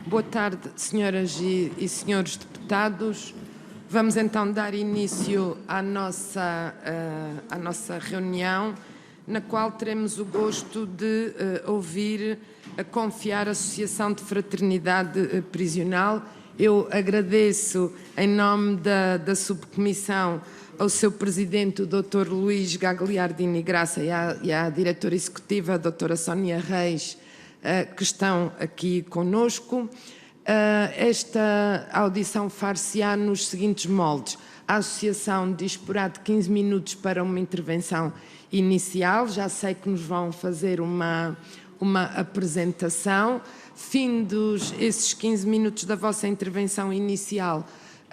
Boa tarde, senhoras e senhores deputados. Vamos então dar início à nossa reunião, na qual teremos o gosto de ouvir a Confiar Associação de Fraternidade Prisional. Eu agradeço, em nome da subcomissão, ao seu presidente, o Dr. Luís Gagliardini Graça, e à diretora executiva, a doutora Sónia Reis, que estão aqui conosco. Esta audição far-se-á nos seguintes moldes. A Associação disporá de 15 minutos para uma intervenção inicial. Já sei que nos vão fazer uma apresentação. Findos esses 15 minutos da vossa intervenção inicial,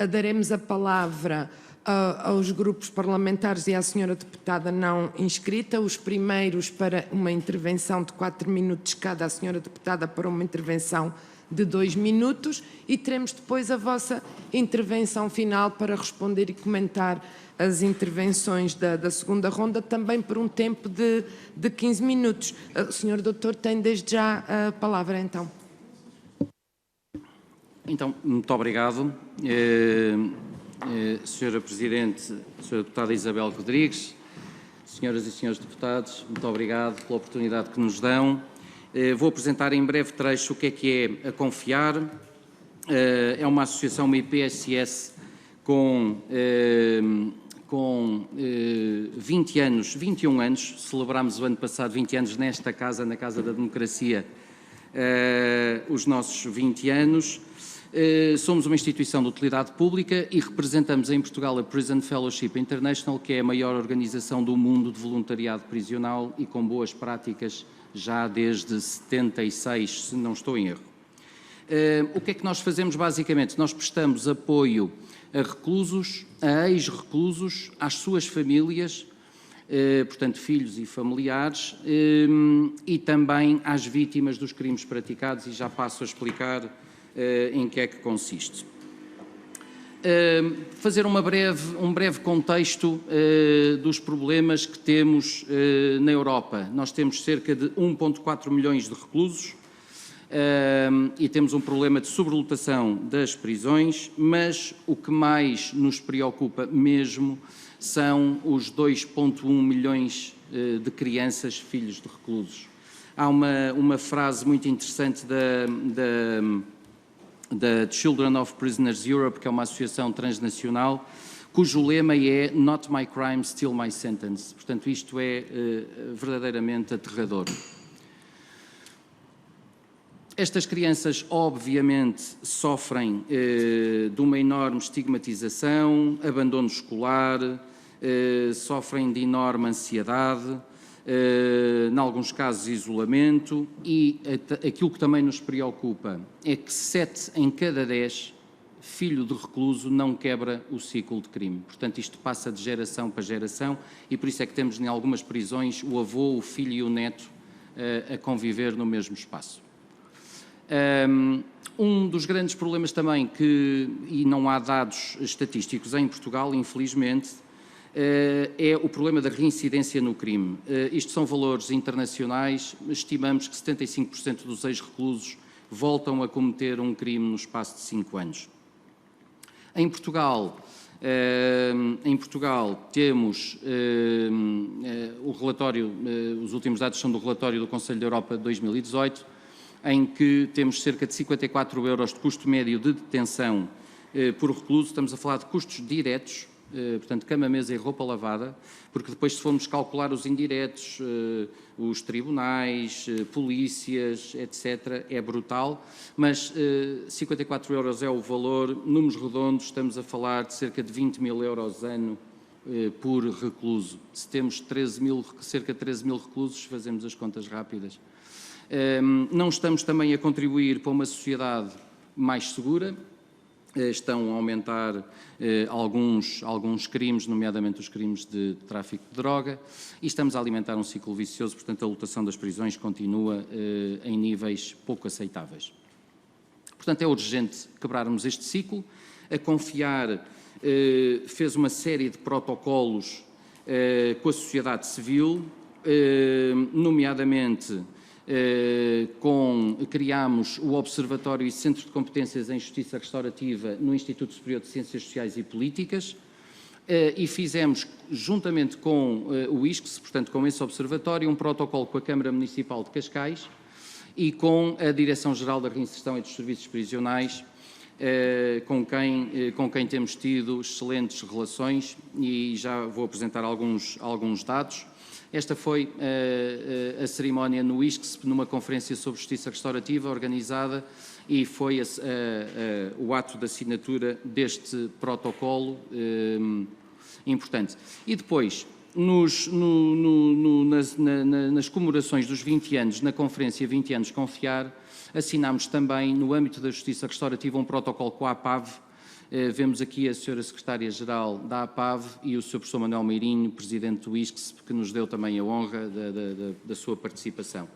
daremos a palavra aos grupos parlamentares e à senhora deputada não inscrita, os primeiros para uma intervenção de 4 minutos cada, a senhora deputada para uma intervenção de 2 minutos, e teremos depois a vossa intervenção final para responder e comentar as intervenções da segunda ronda, também por um tempo de 15 minutos. O senhor doutor tem desde já a palavra, então. Então, muito obrigado. Senhora Presidente, Senhora Deputada Isabel Rodrigues, Senhoras e Senhores Deputados, muito obrigado pela oportunidade que nos dão. Vou apresentar em breve trecho o que é a Confiar. É uma associação, uma IPSS com 21 anos, celebramos o ano passado 20 anos nesta casa, na Casa da Democracia, os nossos 20 anos. Somos uma instituição de utilidade pública e representamos em Portugal a Prison Fellowship International, que é a maior organização do mundo de voluntariado prisional e com boas práticas já desde 76, se não estou em erro. O que é que nós fazemos basicamente? Nós prestamos apoio a reclusos, a ex-reclusos, às suas famílias, portanto filhos e familiares, e também às vítimas dos crimes praticados, e já passo a explicar em que é que consiste. Fazer um breve contexto dos problemas que temos na Europa. Nós temos cerca de 1,4 milhões de reclusos e temos um problema de sobrelotação das prisões, mas o que mais nos preocupa mesmo são os 2,1 milhões de crianças filhos de reclusos. Há uma frase muito interessante da Children of Prisoners Europe, que é uma associação transnacional, cujo lema é Not my crime, still my sentence. Portanto, isto é verdadeiramente aterrador. Estas crianças, obviamente, sofrem de uma enorme estigmatização, abandono escolar, sofrem de enorme ansiedade, em alguns casos isolamento, e aquilo que também nos preocupa é que 7 em cada 10 filho de recluso não quebra o ciclo de crime. Portanto, isto passa de geração para geração, e por isso é que temos em algumas prisões o avô, o filho e o neto a conviver no mesmo espaço. Um dos grandes problemas também e não há dados estatísticos em Portugal, infelizmente, é o problema da reincidência no crime. Isto são valores internacionais. Estimamos que 75% dos ex-reclusos voltam a cometer um crime no espaço de 5 anos. Em Portugal temos o relatório, os últimos dados são do relatório do Conselho da Europa de 2018, em que temos cerca de 54 euros de custo médio de detenção por recluso. Estamos a falar de custos diretos, portanto, cama, mesa e roupa lavada, porque depois, se formos calcular os indiretos, os tribunais, polícias, etc., é brutal, mas 54 euros é o valor. Números redondos, estamos a falar de cerca de 20 mil euros ano por recluso. Se temos cerca de 13 mil reclusos, fazemos as contas rápidas. Não estamos também a contribuir para uma sociedade mais segura. Estão a aumentar alguns crimes, nomeadamente os crimes de tráfico de droga, e estamos a alimentar um ciclo vicioso. Portanto, a lotação das prisões continua em níveis pouco aceitáveis. Portanto, é urgente quebrarmos este ciclo. A Confiar fez uma série de protocolos com a sociedade civil, nomeadamente Criámos o Observatório e Centro de Competências em Justiça Restaurativa no Instituto Superior de Ciências Sociais e Políticas e fizemos, juntamente com o ISCS, portanto com esse observatório, um protocolo com a Câmara Municipal de Cascais e com a Direção-Geral da Reinserção e dos Serviços Prisionais, com quem temos tido excelentes relações, e já vou apresentar alguns dados. Esta foi a cerimónia no ISCS, numa conferência sobre justiça restaurativa organizada, e foi o ato de assinatura deste protocolo importante. E depois, nas comemorações dos 20 anos, na conferência 20 anos Confiar, assinámos também, no âmbito da justiça restaurativa, um protocolo com a APAV. Vemos aqui a Sra. Secretária-Geral da APAV e o Sr. Professor Manuel Meirinho, Presidente do ISCS, que nos deu também a honra da sua participação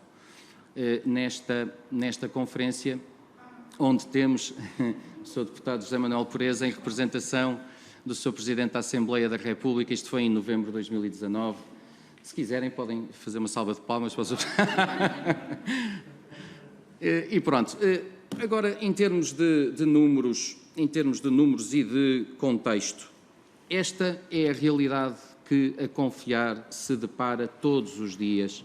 nesta conferência, onde temos o Sr. Deputado José Manuel Pureza em representação do Sr. Presidente da Assembleia da República. Isto foi em novembro de 2019. Se quiserem, podem fazer uma salva de palmas para o Sr. E pronto. Agora, em termos de números e de contexto, esta é a realidade que a Confiar se depara todos os dias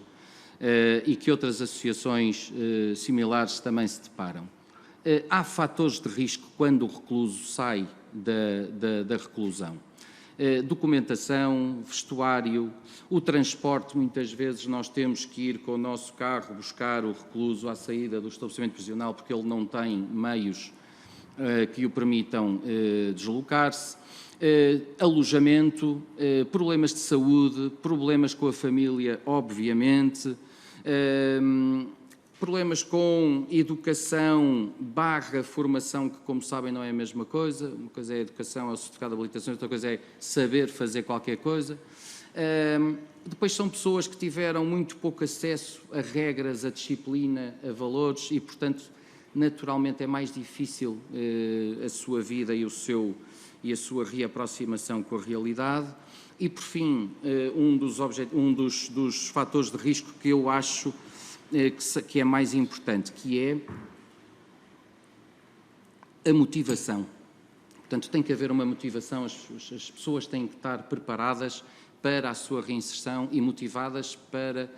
e que outras associações similares também se deparam. Há fatores de risco quando o recluso sai da reclusão. Documentação, vestuário, o transporte, muitas vezes nós temos que ir com o nosso carro buscar o recluso à saída do estabelecimento prisional porque ele não tem meios que o permitam deslocar-se, alojamento, problemas de saúde, problemas com a família, obviamente, problemas com educação / formação, que, como sabem, não é a mesma coisa. Uma coisa é a educação, é o certificado de habilitação, outra coisa é saber fazer qualquer coisa. Depois são pessoas que tiveram muito pouco acesso a regras, a disciplina, a valores e, portanto, naturalmente é mais difícil a sua vida e a sua reaproximação com a realidade. E, por fim, um dos fatores de risco que eu acho que é mais importante, que é a motivação. Portanto, tem que haver uma motivação, as pessoas têm que estar preparadas para a sua reinserção e motivadas para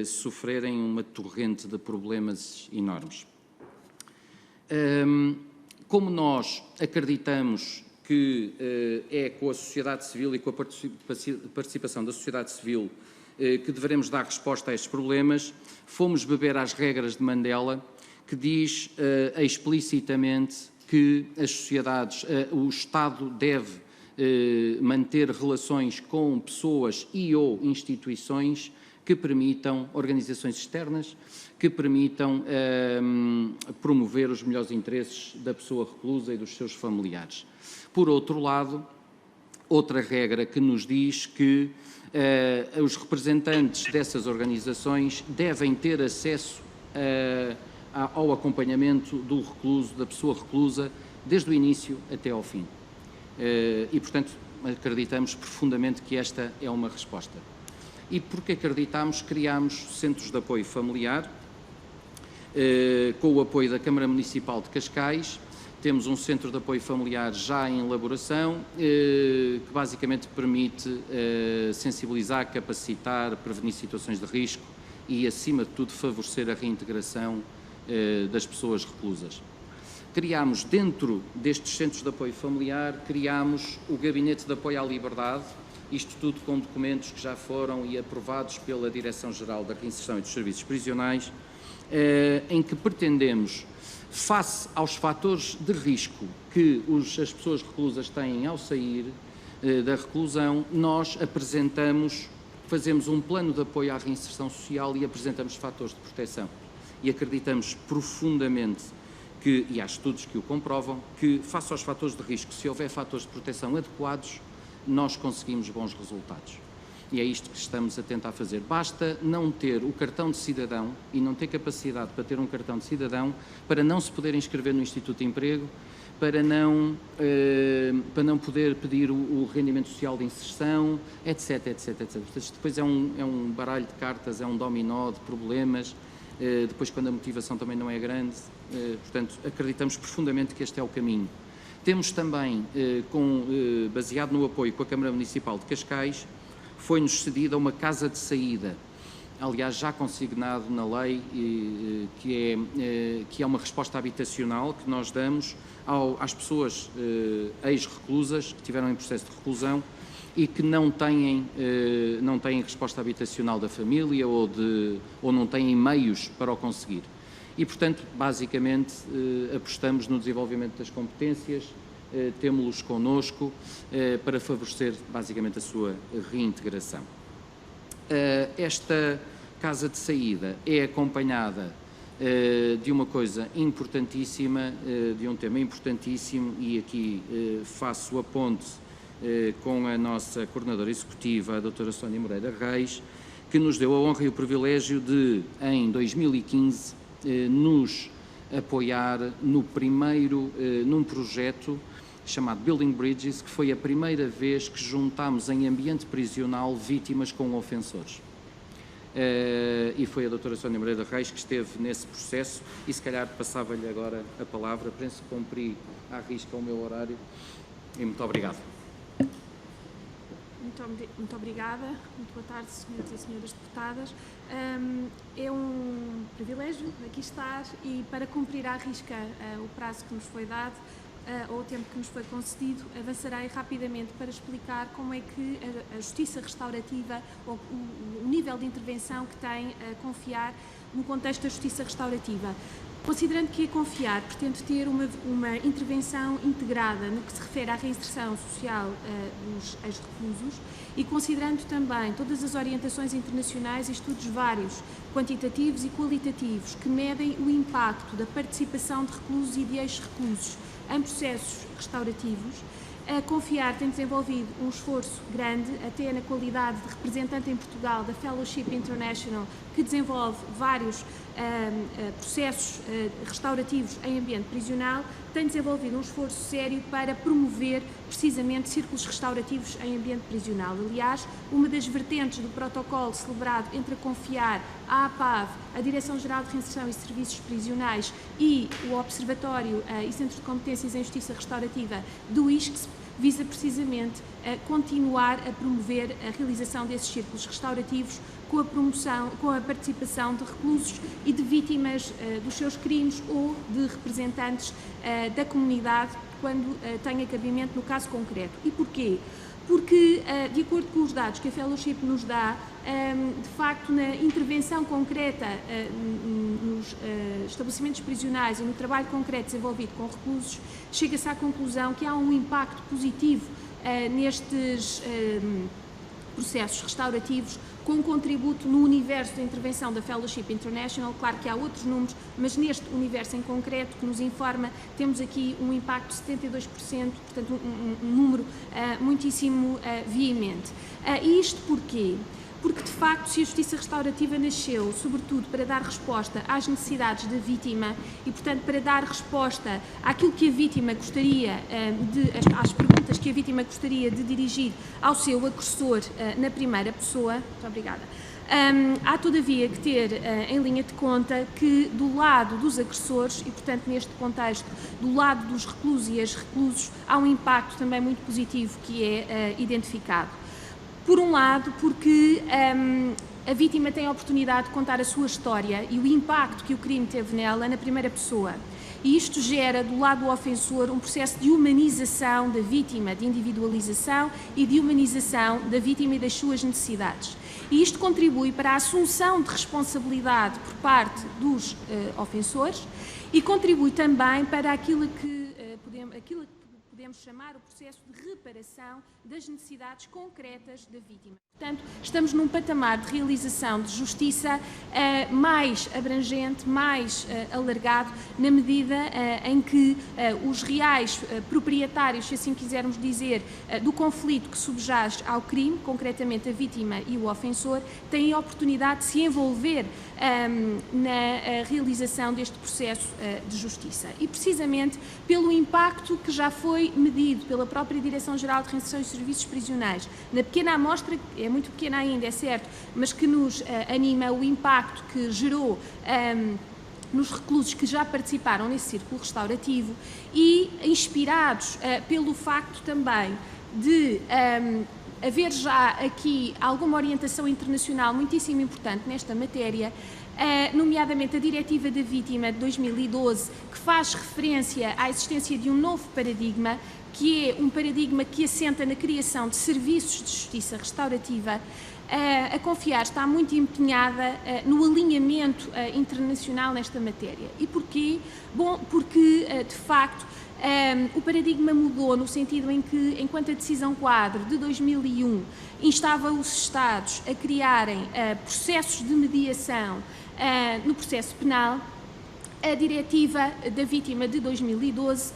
sofrerem uma torrente de problemas enormes. Como nós acreditamos que é com a sociedade civil e com a participação da sociedade civil que devemos dar resposta a estes problemas, fomos beber às regras de Mandela, que diz explicitamente que as sociedades, o Estado deve manter relações com pessoas e ou instituições que permitam, organizações externas, que permitam promover os melhores interesses da pessoa reclusa e dos seus familiares. Por outro lado, outra regra que nos diz que os representantes dessas organizações devem ter acesso ao acompanhamento do recluso, da pessoa reclusa, desde o início até ao fim. E, portanto, acreditamos profundamente que esta é uma resposta. E porque acreditamos, criámos centros de apoio familiar, com o apoio da Câmara Municipal de Cascais. Temos um centro de apoio familiar já em elaboração, que basicamente permite sensibilizar, capacitar, prevenir situações de risco e, acima de tudo, favorecer a reintegração das pessoas reclusas. Criámos, dentro destes centros de apoio familiar, criámos o Gabinete de Apoio à Liberdade, isto tudo com documentos que já foram e aprovados pela Direção-Geral da Reinserção e dos Serviços Prisionais, em que pretendemos, face aos fatores de risco que as pessoas reclusas têm ao sair da reclusão, nós fazemos um plano de apoio à reinserção social e apresentamos fatores de proteção. E acreditamos profundamente e há estudos que o comprovam, que face aos fatores de risco, se houver fatores de proteção adequados, nós conseguimos bons resultados. E é isto que estamos a tentar fazer. Basta não ter o cartão de cidadão e não ter capacidade para ter um cartão de cidadão para não se poder inscrever no Instituto de Emprego, para não poder pedir o rendimento social de inserção, etc, etc, etc. Portanto, depois é um baralho de cartas, é um dominó de problemas depois quando a motivação também não é grande, portanto, acreditamos profundamente que este é o caminho. Temos também, baseado no apoio com a Câmara Municipal de Cascais, foi-nos cedida uma casa de saída, aliás já consignado na lei, que é uma resposta habitacional que nós damos às pessoas ex-reclusas que tiveram em processo de reclusão e que não têm resposta habitacional da família ou não têm meios para o conseguir. E, portanto, basicamente, apostamos no desenvolvimento das competências, temos-los connosco para favorecer, basicamente, a sua reintegração. Esta casa de saída é acompanhada de uma coisa importantíssima, de um tema importantíssimo, e aqui faço a ponte com a nossa coordenadora executiva, a doutora Sónia Moreira Reis, que nos deu a honra e o privilégio de, em 2015, nos apoiar num projeto chamado Building Bridges, que foi a primeira vez que juntámos em ambiente prisional vítimas com ofensores. E foi a doutora Sónia Moreira Reis que esteve nesse processo e se calhar passava-lhe agora a palavra. Penso que cumpri à risca o meu horário e muito obrigado. Muito obrigada, muito boa tarde, senhores e senhoras deputadas. É um privilégio aqui estar e, para cumprir à risca o prazo que nos foi dado, ou o tempo que nos foi concedido, avançarei rapidamente para explicar como é que a justiça restaurativa, ou o nível de intervenção que tem a confiar no contexto da justiça restaurativa. Considerando que a Confiar pretende ter uma intervenção integrada no que se refere à reinserção social dos ex-reclusos e considerando também todas as orientações internacionais e estudos vários, quantitativos e qualitativos, que medem o impacto da participação de reclusos e de ex-reclusos em processos restaurativos, a Confiar tem desenvolvido um esforço grande, até na qualidade de representante em Portugal da Fellowship International, que desenvolve vários processos restaurativos em ambiente prisional, tem desenvolvido um esforço sério para promover precisamente círculos restaurativos em ambiente prisional. Aliás, uma das vertentes do protocolo celebrado entre a Confiar, a APAV, a Direção-Geral de Reinserção e Serviços Prisionais e o Observatório e Centro de Competências em Justiça Restaurativa do ISCSP, visa precisamente continuar a promover a realização desses círculos restaurativos com a participação de reclusos e de vítimas dos seus crimes ou de representantes da comunidade quando tenha cabimento no caso concreto. E porquê? Porque, de acordo com os dados que a Fellowship nos dá, de facto, na intervenção concreta nos estabelecimentos prisionais e no trabalho concreto desenvolvido com reclusos, chega-se à conclusão que há um impacto positivo nestes processos restaurativos, com um contributo no universo da intervenção da Fellowship International. Claro que há outros números, mas neste universo em concreto que nos informa, temos aqui um impacto de 72%, portanto um número muitíssimo veemente. E isto porquê? Porque, de facto, se a justiça restaurativa nasceu, sobretudo, para dar resposta às necessidades da vítima e, portanto, para dar resposta àquilo que a vítima gostaria às perguntas que a vítima gostaria de dirigir ao seu agressor na primeira pessoa. Muito obrigada. Há, todavia, que ter em linha de conta que, do lado dos agressores, e, portanto, neste contexto, do lado dos reclusos e ex-reclusos, há um impacto também muito positivo que é identificado. Por um lado, porque a vítima tem a oportunidade de contar a sua história e o impacto que o crime teve nela na primeira pessoa. E isto gera, do lado do ofensor, um processo de humanização da vítima, de individualização e de humanização da vítima e das suas necessidades. E isto contribui para a assunção de responsabilidade por parte dos ofensores e contribui também para aquilo que podemos chamar o processo de reparação das necessidades concretas da vítima. Portanto, estamos num patamar de realização de justiça mais abrangente, mais alargado, na medida em que os reais proprietários, se assim quisermos dizer, do conflito que subjaz ao crime, concretamente a vítima e o ofensor, têm a oportunidade de se envolver na realização deste processo de justiça. E precisamente pelo impacto que já foi medido pela própria Direção-Geral de Reinserção e Serviços Prisionais, na pequena amostra, é muito pequena ainda, é certo, mas que nos anima o impacto que gerou nos reclusos que já participaram nesse círculo restaurativo e inspirados pelo facto também de haver já aqui alguma orientação internacional muitíssimo importante nesta matéria, nomeadamente a Diretiva da Vítima de 2012, que faz referência à existência de um novo paradigma, que é um paradigma que assenta na criação de serviços de justiça restaurativa. A Confiar está muito empenhada no alinhamento internacional nesta matéria. E porquê? Bom, porque, de facto, o paradigma mudou no sentido em que, enquanto a decisão-quadro de 2001 instava os Estados a criarem processos de mediação no processo penal, a Diretiva da Vítima de 2012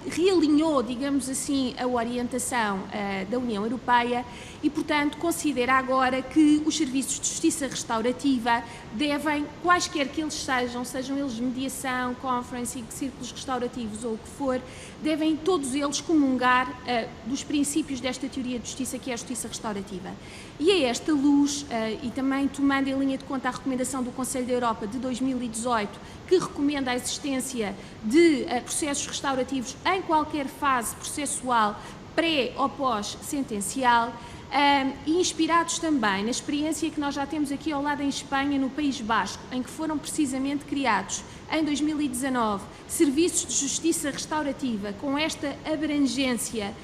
realinhou, digamos assim, a orientação da União Europeia e, portanto, considera agora que os serviços de justiça restaurativa devem, quaisquer que eles sejam eles de mediação, conference, círculos restaurativos ou o que for, devem todos eles comungar dos princípios desta teoria de justiça, que é a justiça restaurativa. E a esta luz, e também tomando em linha de conta a recomendação do Conselho da Europa de 2018, que recomenda a existência de processos restaurativos em qualquer fase processual, pré ou pós-sentencial, e inspirados também na experiência que nós já temos aqui ao lado em Espanha, no País Basco, em que foram precisamente criados em 2019 serviços de justiça restaurativa com esta abrangência.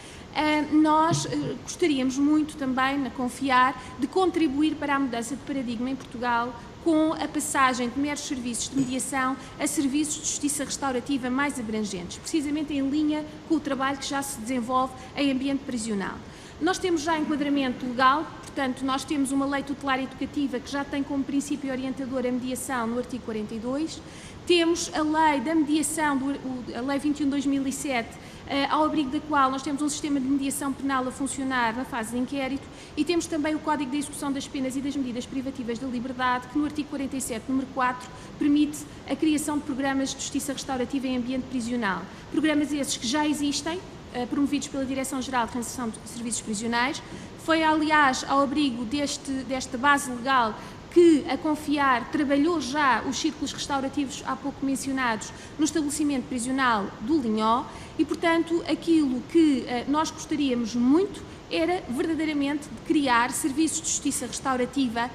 Nós gostaríamos muito também, na Confiar, de contribuir para a mudança de paradigma em Portugal, com a passagem de meros serviços de mediação a serviços de justiça restaurativa mais abrangentes, precisamente em linha com o trabalho que já se desenvolve em ambiente prisional. Nós temos já enquadramento legal, portanto, nós temos uma lei tutelar educativa que já tem como princípio orientador a mediação no artigo 42, temos a lei da mediação, a lei 21 de 2007, ao abrigo da qual nós temos um sistema de mediação penal a funcionar na fase de inquérito, e temos também o Código de Execução das Penas e das Medidas Privativas da Liberdade, que no artigo 47, número 4, permite a criação de programas de justiça restaurativa em ambiente prisional. Programas esses que já existem, promovidos pela Direção-Geral de Reinserção de Serviços Prisionais. Foi, aliás, ao abrigo desta base legal que a Confiar trabalhou já os círculos restaurativos há pouco mencionados no estabelecimento prisional do Linhó e, portanto, aquilo que nós gostaríamos muito era verdadeiramente de criar serviços de justiça restaurativa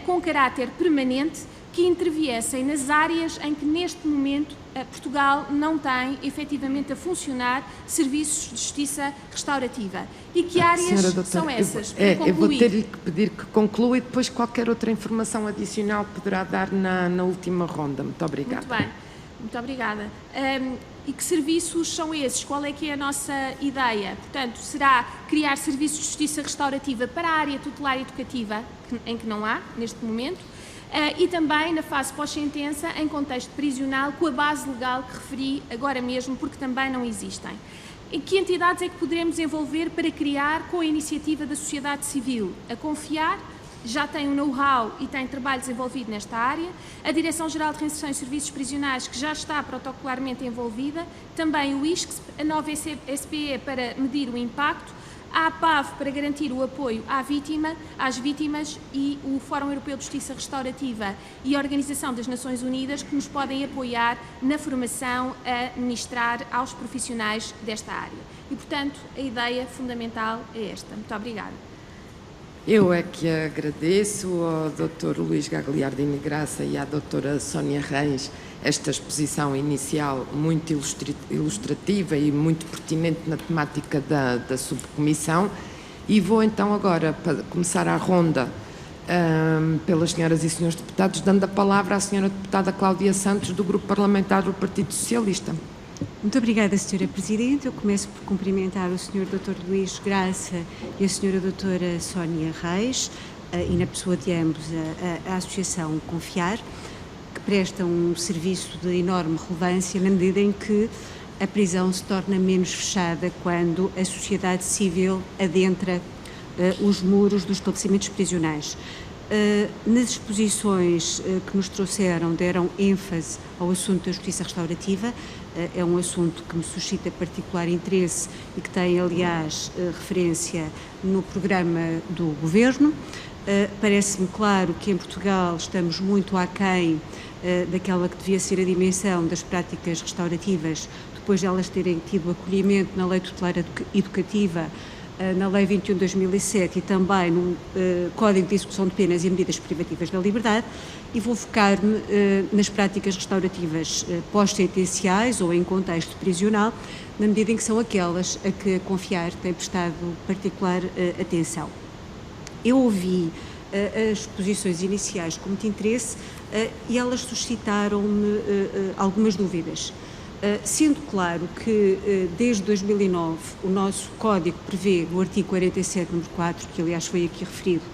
com caráter permanente que interviessem nas áreas em que neste momento Portugal não tem efetivamente a funcionar serviços de justiça restaurativa. E que áreas são essas? Eu vou ter-lhe que pedir que conclua e depois qualquer outra informação adicional poderá dar na última ronda. Muito obrigada. Muito bem, muito obrigada. E que serviços são esses? Qual é que é a nossa ideia? Portanto, será criar serviços de justiça restaurativa para a área tutelar educativa, em que não há neste momento, e também na fase pós-sentença, em contexto prisional, com a base legal que referi agora mesmo, porque também não existem. E que entidades é que poderemos envolver para criar com a iniciativa da sociedade civil? A Confiar já tem um know-how e tem trabalho desenvolvido nesta área, a Direção-Geral de Reinserção e Serviços Prisionais, que já está protocolarmente envolvida, também o ISCSP, a nova SPE para medir o impacto, a APAV para garantir o apoio às vítimas e o Fórum Europeu de Justiça Restaurativa e a Organização das Nações Unidas, que nos podem apoiar na formação a ministrar aos profissionais desta área. E, portanto, a ideia fundamental é esta. Muito obrigada. Eu é que agradeço ao Dr. Luís Gagliardini Graça e à Dra. Sónia Reis esta exposição inicial muito ilustrativa e muito pertinente na temática da subcomissão, e vou então agora começar a ronda pelas senhoras e senhores deputados, dando a palavra à senhora deputada Cláudia Santos, do Grupo Parlamentar do Partido Socialista. Muito obrigada, Sra. Presidente. Eu começo por cumprimentar o Sr. Dr. Luís Graça e a Sra. Doutora Sónia Reis, e na pessoa de ambos a Associação Confiar, que presta um serviço de enorme relevância na medida em que a prisão se torna menos fechada quando a sociedade civil adentra os muros dos estabelecimentos prisionais. Nas exposições que nos trouxeram, deram ênfase ao assunto da justiça restaurativa. É um assunto que me suscita particular interesse e que tem, aliás, referência no programa do Governo. Parece-me claro que em Portugal estamos muito aquém daquela que devia ser a dimensão das práticas restaurativas, depois de elas terem tido acolhimento na Lei Tutelar Educativa, na Lei 21 de 2007 e também no Código de Execução de Penas e Medidas Privativas da Liberdade, e vou focar-me nas práticas restaurativas pós-sentenciais ou em contexto prisional, na medida em que são aquelas a que a Confiar tem prestado particular atenção. Eu ouvi as exposições iniciais com muito interesse e elas suscitaram-me algumas dúvidas. Sendo claro que desde 2009 o nosso Código prevê, no artigo 47, número 4, que aliás foi aqui referido,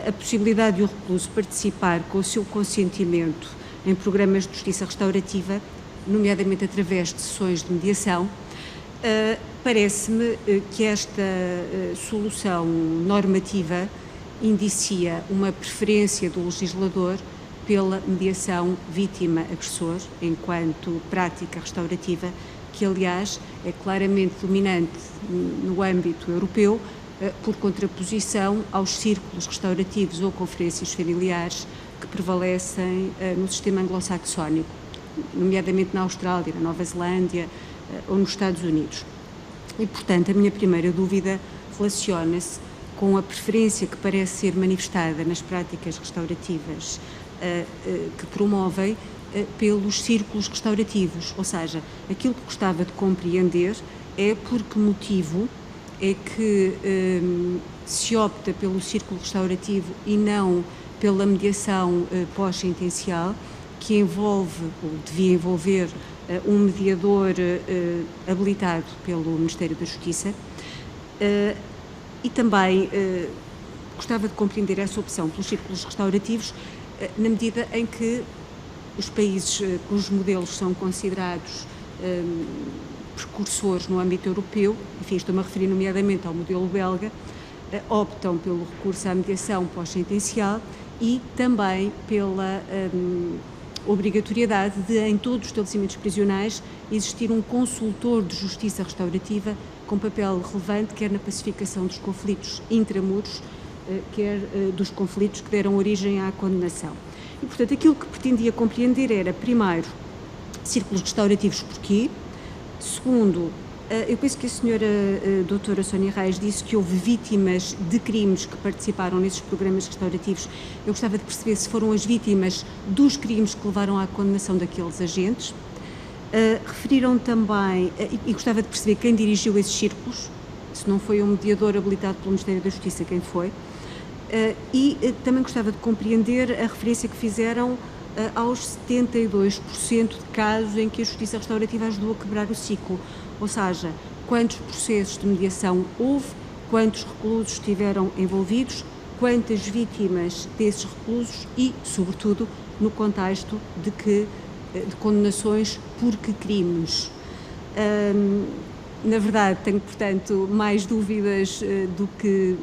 a possibilidade de o recluso participar com o seu consentimento em programas de justiça restaurativa, nomeadamente através de sessões de mediação, parece-me que esta solução normativa indicia uma preferência do legislador pela mediação vítima-agressor, enquanto prática restaurativa, que aliás é claramente dominante no âmbito europeu, por contraposição aos círculos restaurativos ou conferências familiares que prevalecem no sistema anglo-saxónico, nomeadamente na Austrália, na Nova Zelândia ou nos Estados Unidos. E, portanto, a minha primeira dúvida relaciona-se com a preferência que parece ser manifestada nas práticas restaurativas que promovem pelos círculos restaurativos, ou seja, aquilo que gostava de compreender é por que motivo é que se opta pelo círculo restaurativo e não pela mediação pós-sentencial, que envolve, ou devia envolver, um mediador habilitado pelo Ministério da Justiça, e também gostava de compreender essa opção pelos círculos restaurativos na medida em que os países cujos modelos são considerados precursores no âmbito europeu, enfim, estou-me a referir nomeadamente ao modelo belga, optam pelo recurso à mediação pós-sentencial e também pela obrigatoriedade de, em todos os estabelecimentos prisionais, existir um consultor de justiça restaurativa com papel relevante, quer na pacificação dos conflitos intramuros, quer dos conflitos que deram origem à condenação. E, portanto, aquilo que pretendia compreender era, primeiro, círculos restaurativos porquê. Segundo, eu penso que a senhora doutora Sónia Reis disse que houve vítimas de crimes que participaram nesses programas restaurativos. Eu gostava de perceber se foram as vítimas dos crimes que levaram à condenação daqueles agentes. Referiram também, e gostava de perceber quem dirigiu esses círculos, se não foi um mediador habilitado pelo Ministério da Justiça, quem foi. E também gostava de compreender a referência que fizeram aos 72% de casos em que a justiça restaurativa ajudou a quebrar o ciclo, ou seja, quantos processos de mediação houve, quantos reclusos estiveram envolvidos, quantas vítimas desses reclusos e, sobretudo, no contexto de condenações por que crimes. Na verdade, tenho, portanto, mais dúvidas do que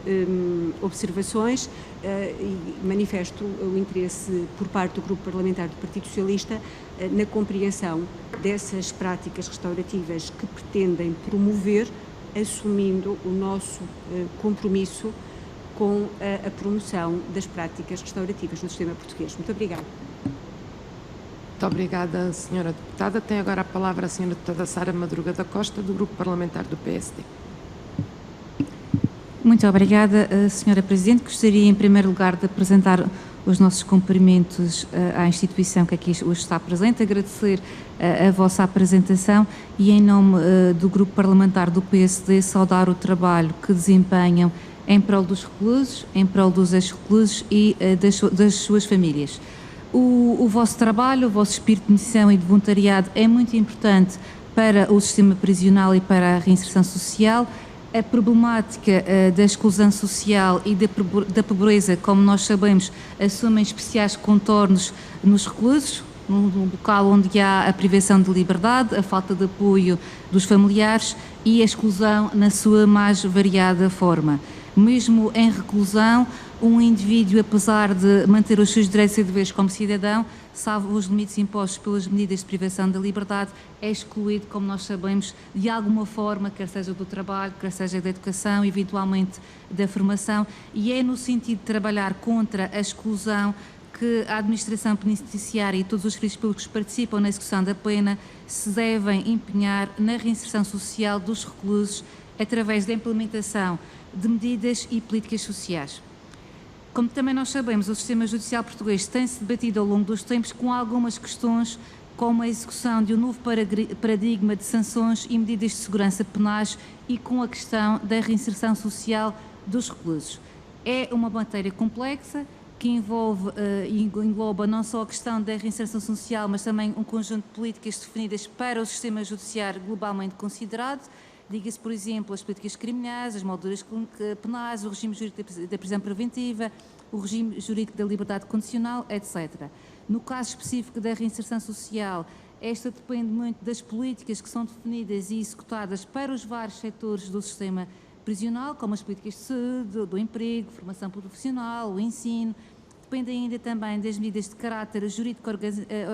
observações e manifesto o interesse por parte do Grupo Parlamentar do Partido Socialista na compreensão dessas práticas restaurativas que pretendem promover, assumindo o nosso compromisso com a promoção das práticas restaurativas no sistema português. Muito obrigada. Muito obrigada, Sra. Deputada. Tem agora a palavra a Sra. Deputada Sara Madruga da Costa, do Grupo Parlamentar do PSD. Muito obrigada, Sra. Presidente. Gostaria, em primeiro lugar, de apresentar os nossos cumprimentos à instituição que aqui hoje está presente, agradecer a vossa apresentação e, em nome do Grupo Parlamentar do PSD, saudar o trabalho que desempenham em prol dos reclusos, em prol dos ex-reclusos e das suas famílias. O vosso trabalho, o vosso espírito de missão e de voluntariado é muito importante para o sistema prisional e para a reinserção social. A problemática da exclusão social e da pobreza, como nós sabemos, assumem especiais contornos nos reclusos, no local onde há a privação de liberdade, a falta de apoio dos familiares e a exclusão na sua mais variada forma. Mesmo em reclusão, um indivíduo, apesar de manter os seus direitos e deveres como cidadão, salvo os limites impostos pelas medidas de privação da liberdade, é excluído, como nós sabemos, de alguma forma, quer seja do trabalho, quer seja da educação, eventualmente da formação, e é no sentido de trabalhar contra a exclusão que a administração penitenciária e todos os serviços públicos que participam na execução da pena se devem empenhar na reinserção social dos reclusos através da implementação de medidas e políticas sociais. Como também nós sabemos, o sistema judicial português tem-se debatido ao longo dos tempos com algumas questões, como a execução de um novo paradigma de sanções e medidas de segurança penais e com a questão da reinserção social dos reclusos. É uma matéria complexa que engloba não só a questão da reinserção social, mas também um conjunto de políticas definidas para o sistema judiciário globalmente considerado. Diga-se, por exemplo, as políticas criminais, as molduras penais, o regime jurídico da prisão preventiva, o regime jurídico da liberdade condicional, etc. No caso específico da reinserção social, esta depende muito das políticas que são definidas e executadas para os vários setores do sistema prisional, como as políticas de saúde, do emprego, formação profissional, o ensino. Depende ainda também das medidas de caráter jurídico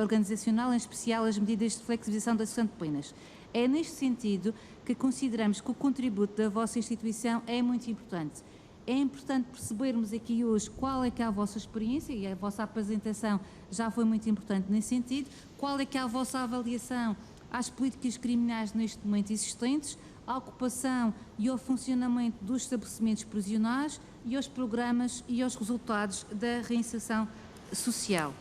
organizacional, em especial as medidas de flexibilização da execução de penas. É neste sentido que consideramos que o contributo da vossa instituição é muito importante. É importante percebermos aqui hoje qual é que é a vossa experiência, e a vossa apresentação já foi muito importante nesse sentido, qual é que é a vossa avaliação às políticas criminais neste momento existentes, à ocupação e ao funcionamento dos estabelecimentos prisionais e aos programas e aos resultados da reinserção social.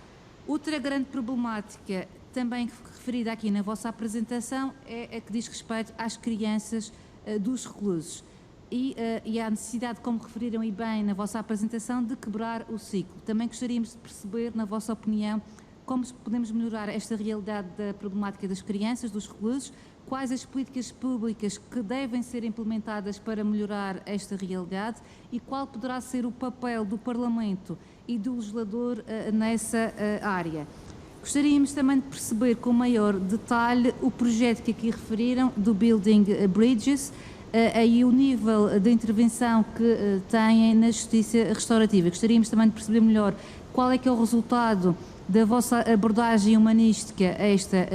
Outra grande problemática, também referida aqui na vossa apresentação, é a que diz respeito às crianças dos reclusos e à necessidade, como referiram e bem na vossa apresentação, de quebrar o ciclo. Também gostaríamos de perceber, na vossa opinião, como podemos melhorar esta realidade da problemática das crianças, dos reclusos, quais as políticas públicas que devem ser implementadas para melhorar esta realidade e qual poderá ser o papel do Parlamento e do legislador nessa área. Gostaríamos também de perceber com maior detalhe o projeto que aqui referiram do Building Bridges e o nível de intervenção que têm na justiça restaurativa. Gostaríamos também de perceber melhor qual é que é o resultado da vossa abordagem humanística a esta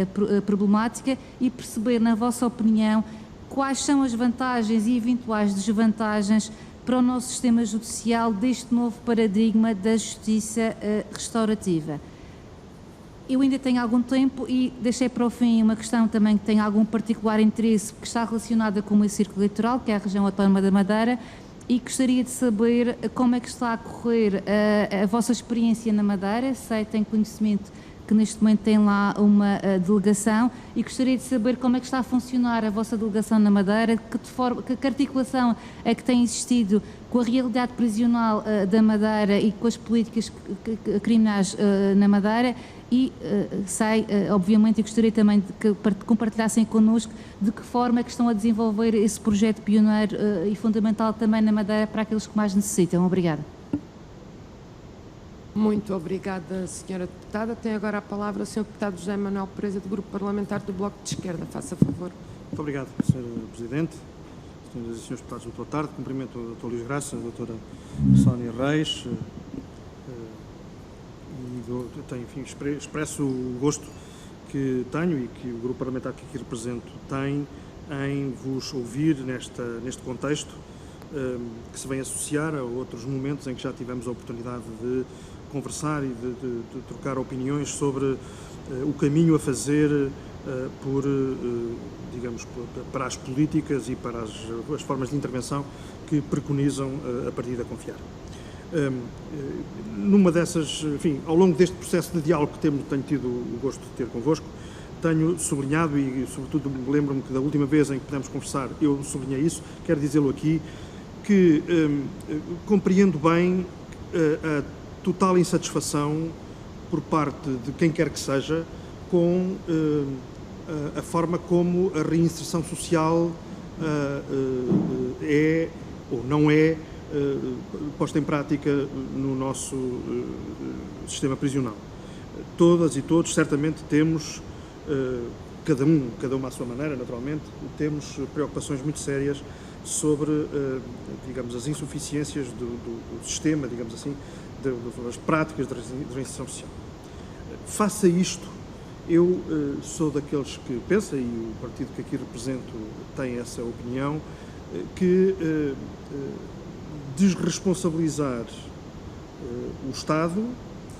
problemática e perceber, na vossa opinião, quais são as vantagens e eventuais desvantagens para o nosso sistema judicial deste novo paradigma da justiça restaurativa. Eu ainda tenho algum tempo e deixei para o fim uma questão também que tem algum particular interesse, que está relacionada com o meu círculo eleitoral, que é a região autónoma da Madeira, e gostaria de saber como é que está a correr a vossa experiência na Madeira. Sei, tenho conhecimento que neste momento tem lá uma delegação e gostaria de saber como é que está a funcionar a vossa delegação na Madeira, que articulação é que tem existido com a realidade prisional da Madeira e com as políticas criminais na Madeira e sei, obviamente, e gostaria também de que compartilhassem connosco de que forma é que estão a desenvolver esse projeto pioneiro e fundamental também na Madeira para aqueles que mais necessitam. Obrigada. Muito obrigada, Sra. Deputada. Tem agora a palavra o Sr. Deputado José Manuel Pereza, do Grupo Parlamentar do Bloco de Esquerda. Faça favor. Muito obrigado, Sr. Presidente. Senhoras e senhores deputados, muito boa tarde. Cumprimento o Dr. Luís Graça, a Dra. Sónia Reis enfim, expresso o gosto que tenho e que o Grupo Parlamentar que aqui represento tem em vos ouvir neste contexto que se vem associar a outros momentos em que já tivemos a oportunidade de conversar e de trocar opiniões sobre o caminho a fazer digamos, para as políticas e para as formas de intervenção que preconizam a partida Confiar. Numa dessas, enfim, ao longo deste processo de diálogo que tenho tido o gosto de ter convosco, tenho sublinhado e, sobretudo, lembro-me que da última vez em que pudemos conversar eu sublinhei isso, quero dizê-lo aqui, que compreendo bem a total insatisfação por parte de quem quer que seja com a forma como a reinserção social é ou não é posta em prática no nosso sistema prisional. Todas e todos certamente temos, cada uma à sua maneira, naturalmente, temos preocupações muito sérias sobre, digamos, as insuficiências do sistema, digamos assim, das práticas de reinserção social. Face a isto, eu sou daqueles que pensa, e o partido que aqui represento tem essa opinião, que desresponsabilizar o Estado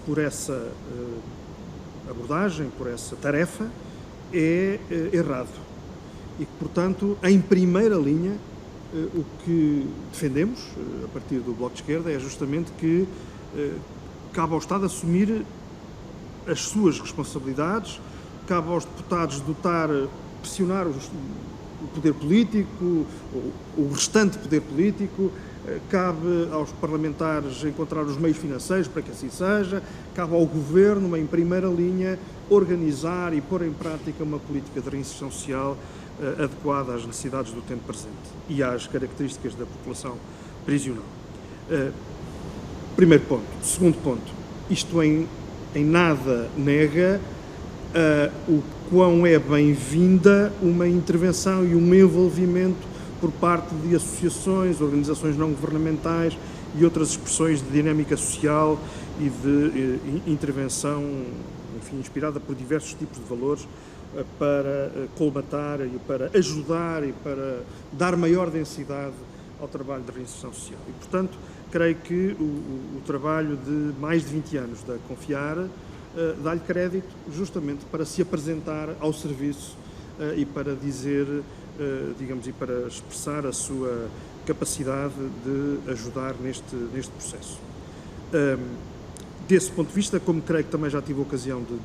por essa abordagem, por essa tarefa, é errado. E que, portanto, em primeira linha, o que defendemos, a partir do Bloco de Esquerda, é justamente que cabe ao Estado assumir as suas responsabilidades, cabe aos deputados pressionar o poder político, o restante poder político, cabe aos parlamentares encontrar os meios financeiros para que assim seja, cabe ao Governo, em primeira linha, organizar e pôr em prática uma política de reinserção social adequada às necessidades do tempo presente e às características da população prisional. Primeiro ponto. Segundo ponto, isto em nada nega o quão é bem-vinda uma intervenção e um envolvimento por parte de associações, organizações não governamentais e outras expressões de dinâmica social e de intervenção, enfim, inspirada por diversos tipos de valores para colmatar e para ajudar e para dar maior densidade ao trabalho de reinserção social. E, portanto, creio que o trabalho de mais de 20 anos da Confiar dá-lhe crédito justamente para se apresentar ao serviço e para dizer, digamos, e para expressar a sua capacidade de ajudar neste processo. Desse ponto de vista, como creio que também já tive a ocasião de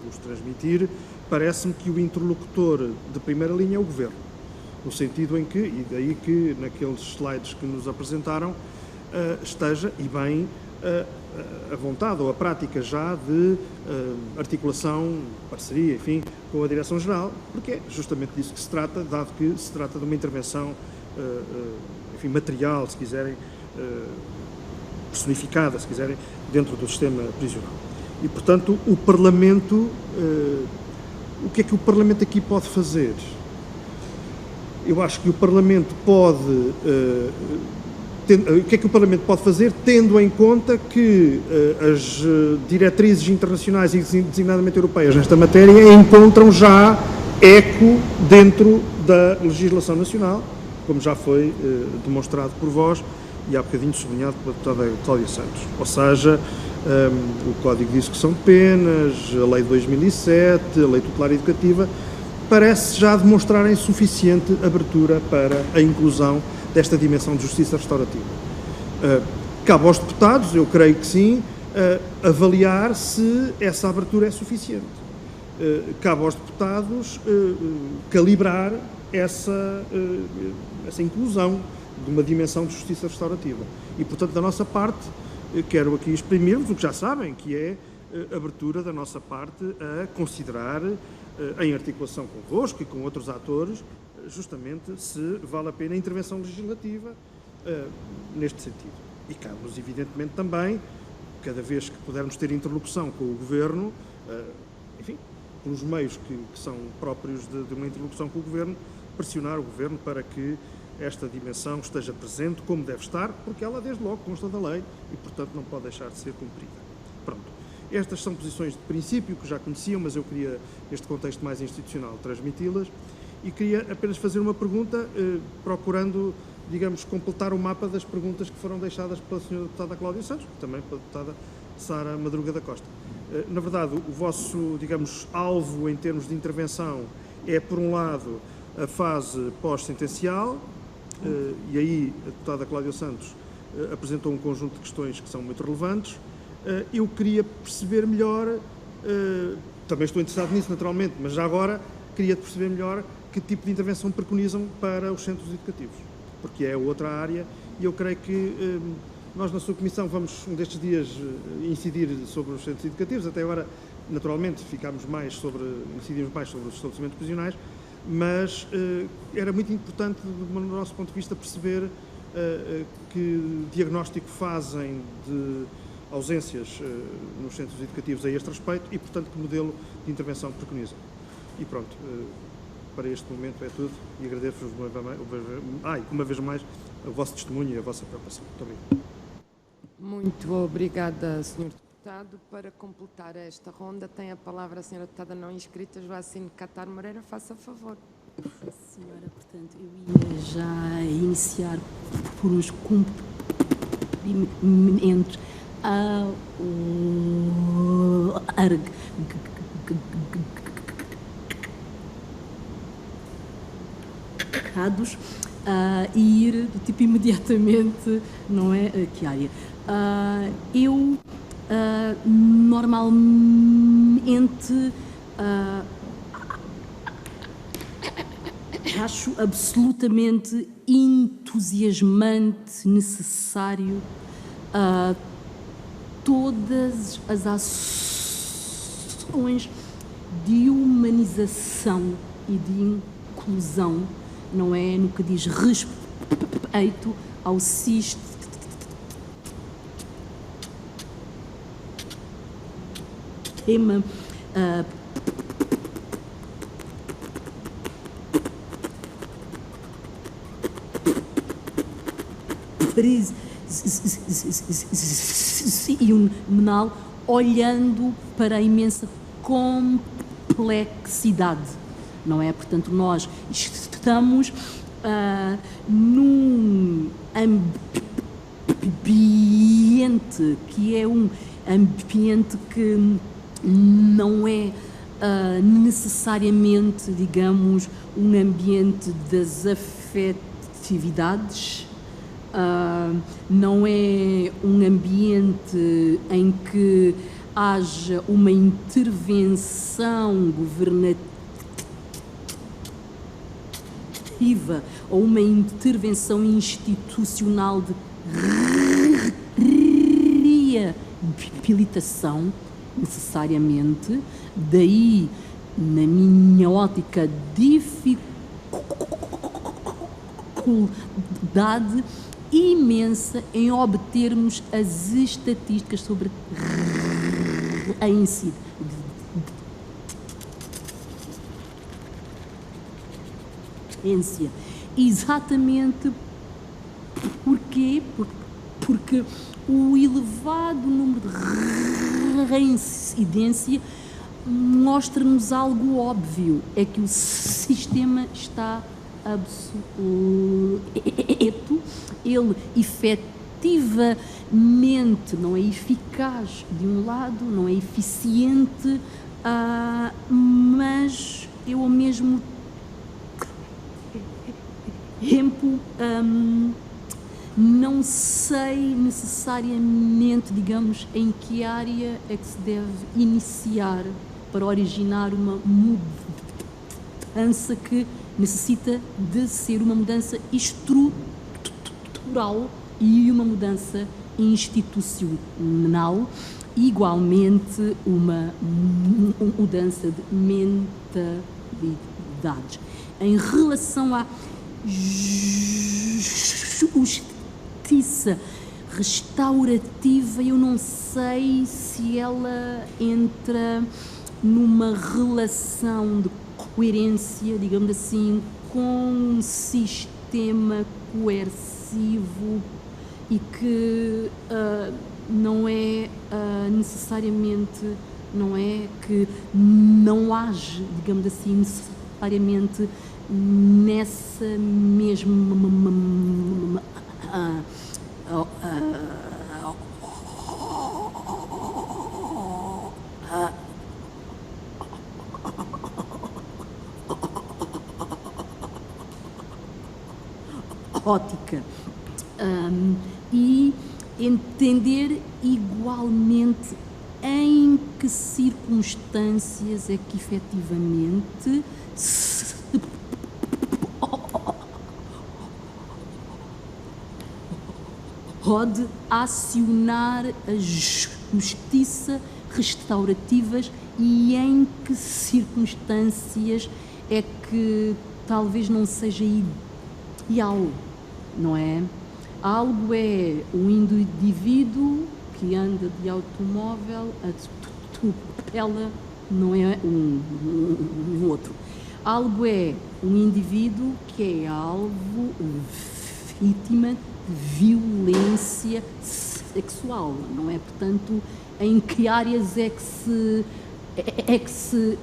vos transmitir, parece-me que o interlocutor de primeira linha é o Governo, no sentido em que, e daí que naqueles slides que nos apresentaram, esteja, e bem, a vontade ou a prática já de articulação, parceria, enfim, com a Direção-Geral, porque é justamente disso que se trata, dado que se trata de uma intervenção, enfim, material, se quiserem, personificada, se quiserem, dentro do sistema prisional. E, portanto, o Parlamento, o que é que o Parlamento aqui pode fazer? Eu acho que o Parlamento pode... o que é que o Parlamento pode fazer, tendo em conta que as diretrizes internacionais e designadamente europeias nesta matéria encontram já eco dentro da legislação nacional, como já foi demonstrado por vós e há bocadinho sublinhado pela deputada Cláudia Santos. Ou seja, o Código de Execução de Penas, a Lei de 2007, a Lei Tutelar Educativa, parece já demonstrarem suficiente abertura para a inclusão desta dimensão de justiça restaurativa. Cabe aos deputados, eu creio que sim, avaliar se essa abertura é suficiente. Cabe aos deputados calibrar essa inclusão de uma dimensão de justiça restaurativa. E, portanto, da nossa parte, quero aqui exprimir-vos o que já sabem, que é a abertura da nossa parte a considerar, em articulação convosco e com outros atores, justamente se vale a pena a intervenção legislativa neste sentido. E cabe-nos, evidentemente, também, cada vez que pudermos ter interlocução com o Governo, enfim, pelos meios que são próprios de uma interlocução com o Governo, pressionar o Governo para que esta dimensão esteja presente como deve estar, porque ela, desde logo, consta da lei e, portanto, não pode deixar de ser cumprida. Pronto. Estas são posições de princípio que já conheciam, mas eu queria, neste contexto mais institucional, transmiti-las. E queria apenas fazer uma pergunta, procurando, digamos, completar o mapa das perguntas que foram deixadas pela Sra. Deputada Cláudia Santos, também pela Deputada Sara Madruga da Costa. Na verdade, o vosso, digamos, alvo em termos de intervenção é, por um lado, a fase pós-sentencial, e aí a Deputada Cláudia Santos apresentou um conjunto de questões que são muito relevantes. Eu queria perceber melhor, também estou interessado nisso naturalmente, mas já agora queria perceber melhor que tipo de intervenção preconizam para os centros educativos, porque é outra área e eu creio que nós na sua comissão vamos um destes dias incidir sobre os centros educativos, até agora naturalmente incidimos mais sobre os estabelecimentos prisionais, mas era muito importante do nosso ponto de vista perceber que diagnóstico fazem de ausências nos centros educativos a este respeito e portanto que modelo de intervenção preconizam. E pronto, para este momento é tudo e agradeço-vos uma vez mais o vosso testemunho e a vossa preocupação. Muito obrigado. Muito obrigada, Sr. Deputado. Para completar esta ronda, tem a palavra a Sra. Deputada não inscrita, Joacine Catar Moreira. Faça favor. Senhora, portanto, eu ia já iniciar por os cumprimentos ao e ir do tipo imediatamente, não é? Que área? Eu normalmente acho absolutamente entusiasmante, necessário todas as ações de humanização e de inclusão, não é? No que diz respeito ao sistema prisional, olhando para a imensa complexidade, não é? Portanto, nós estamos num ambiente que é um ambiente que não é necessariamente, digamos, um ambiente das afetividades, não é um ambiente em que haja uma intervenção governativa ou uma intervenção institucional de reabilitação, necessariamente. Daí, na minha ótica, dificuldade imensa em obtermos as estatísticas sobre a incidência. Exatamente porque o elevado número de reincidência mostra-nos algo óbvio, é que o sistema está obsoleto, ele efetivamente não é eficaz de um lado, não é eficiente, mas eu ao mesmo tempo não sei necessariamente, digamos, em que área é que se deve iniciar para originar uma mudança que necessita de ser uma mudança estrutural e uma mudança institucional, igualmente uma mudança de mentalidades. Em relação à justiça restaurativa, eu não sei se ela entra numa relação de coerência, digamos assim, com um sistema coercivo e que não é necessariamente, não é que não age, digamos assim, necessariamente nessa mesma ótica, e entender igualmente em que circunstâncias é que efetivamente se pode acionar a justiça restaurativas e em que circunstâncias é que talvez não seja ideal, não é? Algo é um indivíduo que anda de automóvel, atropela, não é um outro. Algo é um indivíduo que é alvo, vítima de violência sexual, não é? Portanto, em que áreas é que se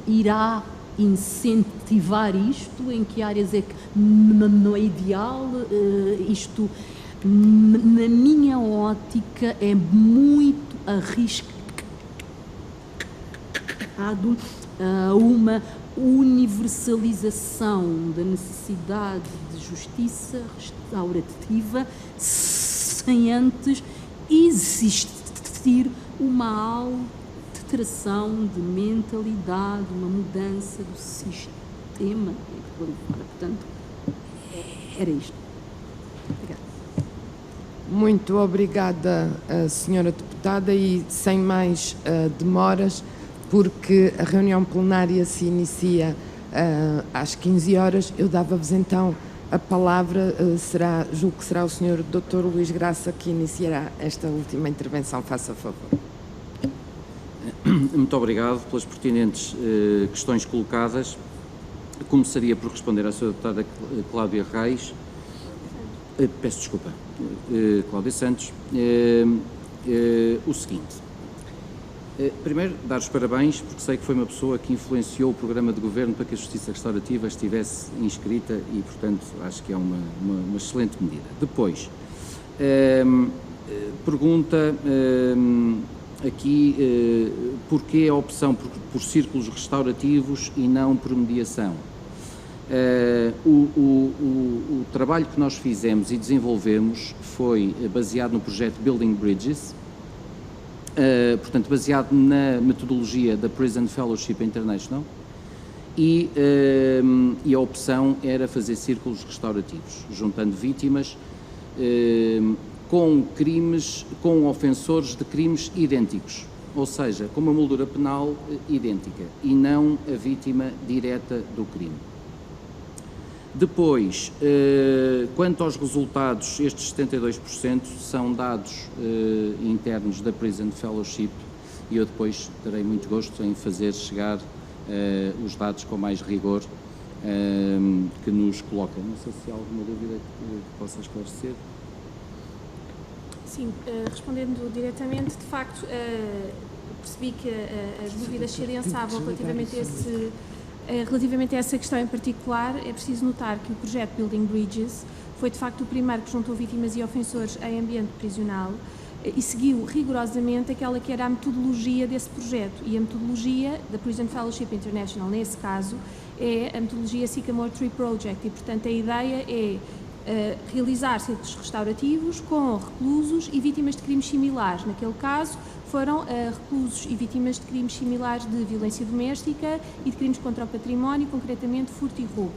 irá incentivar isto, em que áreas é que não é ideal, isto, na minha ótica, é muito arriscado uma universalização da necessidade de justiça restaurativa sem antes existir uma alteração de mentalidade, uma mudança do sistema. Portanto, era isto. Obrigada. Muito obrigada, senhora deputada, e sem mais demoras, porque a reunião plenária se inicia às 15 horas, eu dava-vos então a palavra, julgo que será o senhor Dr. Luís Graça que iniciará esta última intervenção. Faça favor. Muito obrigado pelas pertinentes questões colocadas. Começaria por responder à senhora deputada Cláudia Reis. Peço desculpa, Cláudia Santos. O seguinte. Primeiro, dar os parabéns, porque sei que foi uma pessoa que influenciou o programa de governo para que a Justiça Restaurativa estivesse inscrita e, portanto, acho que é uma excelente medida. Depois, pergunta aqui porquê a opção por círculos restaurativos e não por mediação. O trabalho que nós fizemos e desenvolvemos foi baseado no projeto Building Bridges, portanto, baseado na metodologia da Prison Fellowship International, e a opção era fazer círculos restaurativos, juntando vítimas com ofensores de crimes idênticos, ou seja, com uma moldura penal idêntica, e não a vítima direta do crime. Depois, quanto aos resultados, estes 72% são dados internos da Prison Fellowship, e eu depois terei muito gosto em fazer chegar os dados com mais rigor que nos colocam. Não sei se há alguma dúvida que possa esclarecer. Sim, respondendo diretamente, de facto, percebi que as dúvidas se adensavam relativamente a essa questão em particular. É preciso notar que o projeto Building Bridges foi de facto o primeiro que juntou vítimas e ofensores em ambiente prisional e seguiu rigorosamente aquela que era a metodologia desse projeto, e a metodologia da Prison Fellowship International, nesse caso, é a metodologia Sycamore Tree Project, e portanto a ideia é realizar círculos restaurativos com reclusos e vítimas de crimes similares. Naquele caso foram reclusos e vítimas de crimes similares de violência doméstica e de crimes contra o património, concretamente furto e roubo.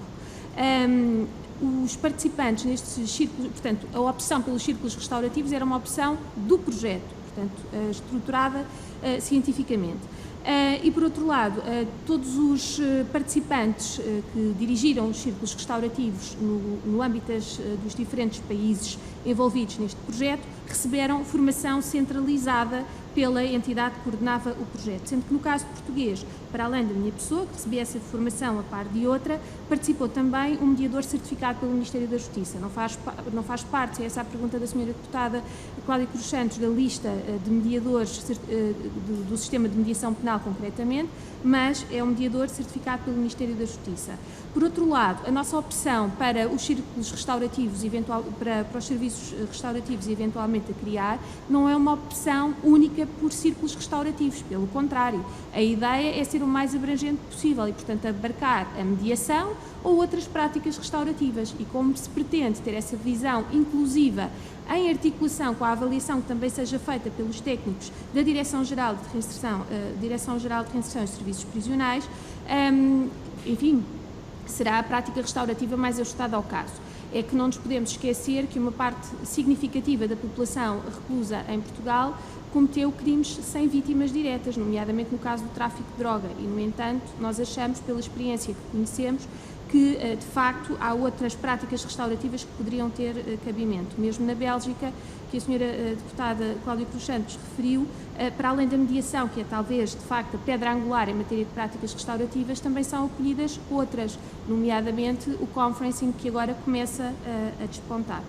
Os participantes nestes círculos, portanto, a opção pelos círculos restaurativos era uma opção do projeto, portanto, estruturada cientificamente. E, por outro lado, todos os participantes que dirigiram os círculos restaurativos no âmbito dos diferentes países envolvidos neste projeto receberam formação centralizada pela entidade que coordenava o projeto, sendo que no caso português, para além da minha pessoa, que recebia essa formação a par de outra, participou também um mediador certificado pelo Ministério da Justiça. Não faz parte, essa é a pergunta da senhora deputada Cláudia Cruz Santos, da lista de mediadores do sistema de mediação penal concretamente, mas é um mediador certificado pelo Ministério da Justiça. Por outro lado, a nossa opção para os círculos restaurativos, para os serviços restaurativos e eventualmente a criar, não é uma opção única por círculos restaurativos, pelo contrário, a ideia é ser o mais abrangente possível e, portanto, abarcar a mediação ou outras práticas restaurativas, e como se pretende ter essa visão inclusiva em articulação com a avaliação que também seja feita pelos técnicos da Direção-Geral de Reinserção e Serviços Prisionais, enfim, será a prática restaurativa mais ajustada ao caso. É que não nos podemos esquecer que uma parte significativa da população reclusa em Portugal cometeu crimes sem vítimas diretas, nomeadamente no caso do tráfico de droga, e, no entanto, nós achamos, pela experiência que conhecemos, que, de facto, há outras práticas restaurativas que poderiam ter cabimento. Mesmo na Bélgica, que a senhora deputada Cláudia Cruz Santos referiu, para além da mediação, que é talvez, de facto, a pedra angular em matéria de práticas restaurativas, também são acolhidas outras, nomeadamente o conferencing, que agora começa a despontar.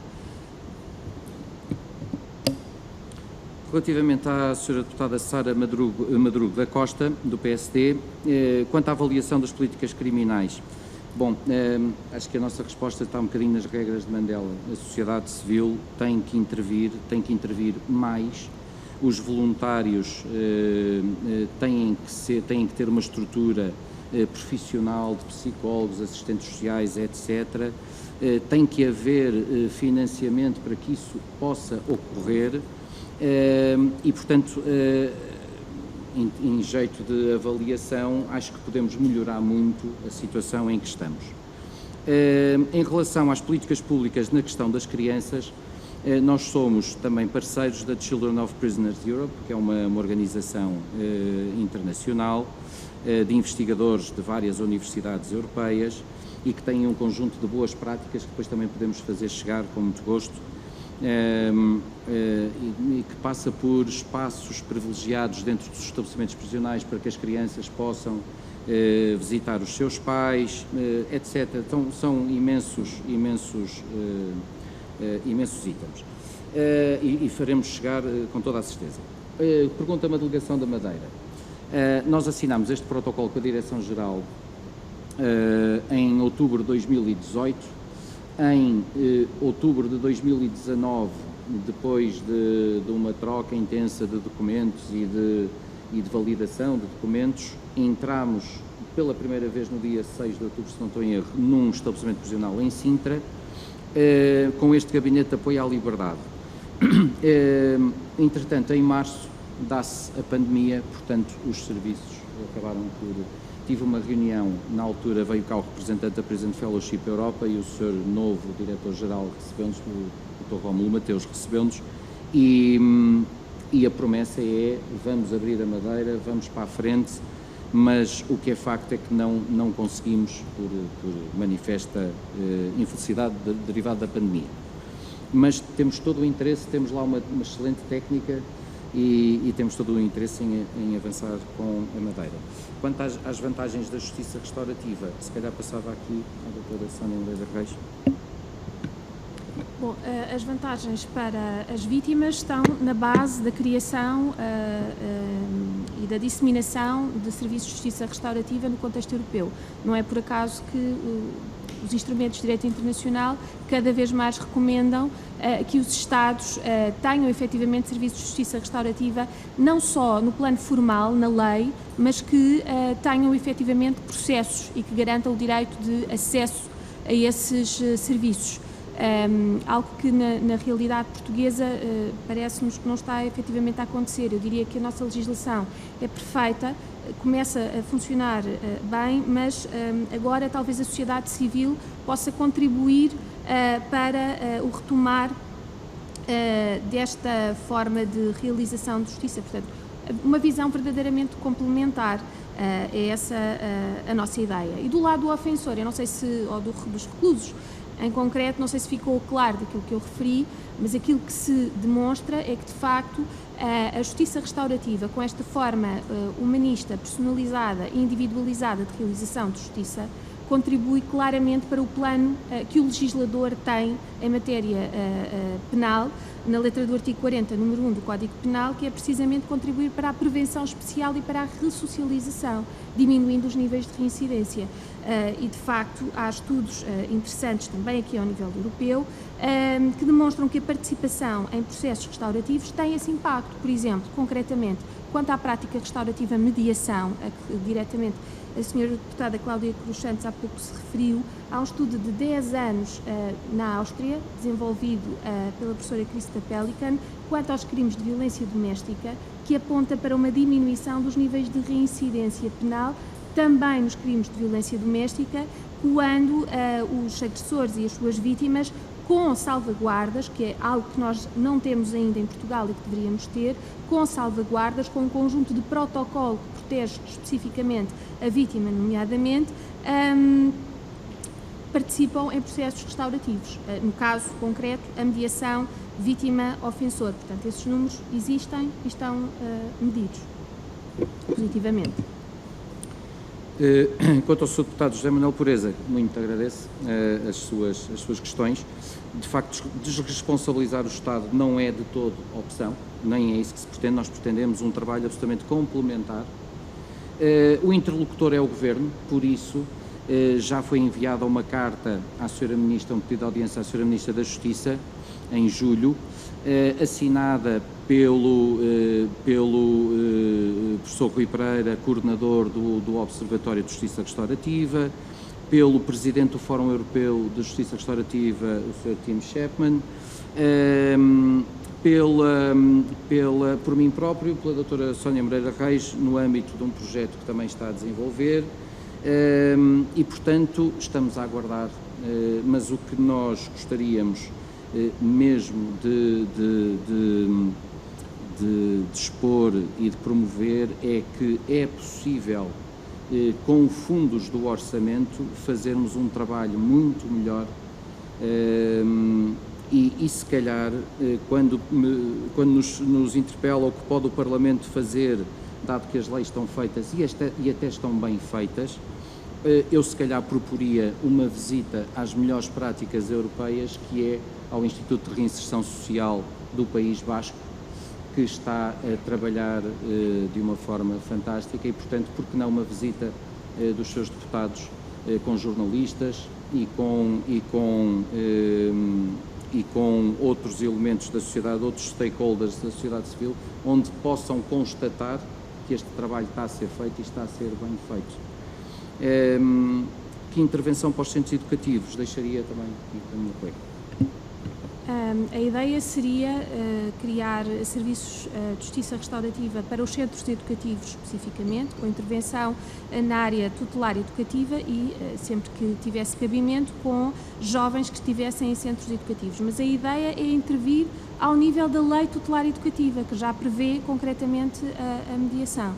Relativamente à Sra. Deputada Sara Madrugo da Costa, do PSD, quanto à avaliação das políticas criminais, bom, acho que a nossa resposta está um bocadinho nas regras de Mandela. A sociedade civil tem que intervir mais, os voluntários têm que ter uma estrutura profissional de psicólogos, assistentes sociais, etc. Tem que haver financiamento para que isso possa ocorrer. E, portanto, em jeito de avaliação, acho que podemos melhorar muito a situação em que estamos. Em relação às políticas públicas na questão das crianças, nós somos também parceiros da Children of Prisoners Europe, que é uma organização internacional de investigadores de várias universidades europeias e que tem um conjunto de boas práticas que depois também podemos fazer chegar com muito gosto. E que passa por espaços privilegiados dentro dos estabelecimentos prisionais para que as crianças possam visitar os seus pais, etc. Então, são imensos itens. E faremos chegar com toda a certeza. Pergunta-me a delegação da Madeira. Nós assinámos este protocolo com a Direção-Geral em outubro de 2018. Em outubro de 2019, depois de uma troca intensa de documentos e de validação de documentos, entramos pela primeira vez no dia 6 de outubro, se não estou em erro, num estabelecimento prisional em Sintra, com este gabinete de apoio à liberdade. Entretanto, em março, dá-se a pandemia, portanto, os serviços acabaram por... Tive uma reunião, na altura veio cá o representante da Prison Fellowship Europa e o Sr. novo diretor-geral recebeu-nos, o Dr. Rómulo Mateus recebeu-nos, e a promessa é, vamos abrir a Madeira, vamos para a frente, mas o que é facto é que não conseguimos, por manifesta infelicidade derivada da pandemia. Mas temos todo o interesse, temos lá uma excelente técnica e temos todo o interesse em avançar com a Madeira. Quanto às vantagens da justiça restaurativa, se calhar passava aqui à doutora Sónia Moreira Reis. Bom, as vantagens para as vítimas estão na base da criação e da disseminação de serviços de justiça restaurativa no contexto europeu. Não é por acaso que os instrumentos de direito internacional cada vez mais recomendam que os Estados tenham efetivamente serviços de justiça restaurativa, não só no plano formal, na lei, mas que tenham efetivamente processos e que garantam o direito de acesso a esses serviços. Algo que na realidade portuguesa parece-nos que não está efetivamente a acontecer. Eu diria que a nossa legislação é perfeita, começa a funcionar bem, mas agora talvez a sociedade civil possa contribuir para o retomar desta forma de realização de justiça. Portanto, uma visão verdadeiramente complementar, é essa a nossa ideia. E do lado do ofensor, eu não sei se, ou dos reclusos, em concreto, não sei se ficou claro daquilo que eu referi, mas aquilo que se demonstra é que, de facto, a justiça restaurativa, com esta forma humanista, personalizada e individualizada de realização de justiça, contribui claramente para o plano que o legislador tem em matéria penal, na letra do artigo 40, número 1 do Código Penal, que é precisamente contribuir para a prevenção especial e para a ressocialização, diminuindo os níveis de reincidência. E, de facto, há estudos interessantes também aqui ao nível europeu que demonstram que a participação em processos restaurativos tem esse impacto. Por exemplo, concretamente, quanto à prática restaurativa mediação, a que diretamente a senhora deputada Cláudia Cruz Santos há pouco se referiu, há um estudo de 10 anos na Áustria, desenvolvido pela professora Krista Pelikan, quanto aos crimes de violência doméstica, que aponta para uma diminuição dos níveis de reincidência penal, também nos crimes de violência doméstica, quando os agressores e as suas vítimas, com salvaguardas, que é algo que nós não temos ainda em Portugal e que deveríamos ter, com salvaguardas, com um conjunto de protocolo que protege especificamente a vítima, nomeadamente, participam em processos restaurativos. No caso concreto, a mediação vítima-ofensor. Portanto, esses números existem e estão medidos positivamente. Quanto ao Sr. Deputado José Manuel Pureza, muito agradeço as suas questões. De facto, desresponsabilizar o Estado não é de todo opção, nem é isso que se pretende. Nós pretendemos um trabalho absolutamente complementar. O interlocutor é o Governo, por isso já foi enviada uma carta à Sra. Ministra, um pedido de audiência à Sra. Ministra da Justiça, em julho, assinada pelo professor Rui Pereira, coordenador do Observatório de Justiça Restaurativa, pelo Presidente do Fórum Europeu de Justiça Restaurativa, o Sr. Tim Chapman, por mim próprio, pela doutora Sónia Moreira Reis, no âmbito de um projeto que também está a desenvolver, e, portanto, estamos a aguardar, mas o que nós gostaríamos mesmo de expor e de promover é que é possível, com fundos do orçamento, fazermos um trabalho muito melhor e se calhar, quando nos interpela o que pode o Parlamento fazer, dado que as leis estão feitas e até estão bem feitas, eu se calhar proporia uma visita às melhores práticas europeias, que é ao Instituto de Reinserção Social do País Basco, que está a trabalhar de uma forma fantástica e, portanto, por que não uma visita dos seus deputados com jornalistas e com outros elementos da sociedade, outros stakeholders da sociedade civil, onde possam constatar que este trabalho está a ser feito e está a ser bem feito. Que intervenção para os centros educativos? Deixaria também aqui com a minha colega. A ideia seria criar serviços de justiça restaurativa para os centros educativos especificamente, com intervenção na área tutelar educativa e, sempre que tivesse cabimento, com jovens que estivessem em centros educativos. Mas a ideia é intervir ao nível da lei tutelar educativa, que já prevê concretamente a mediação.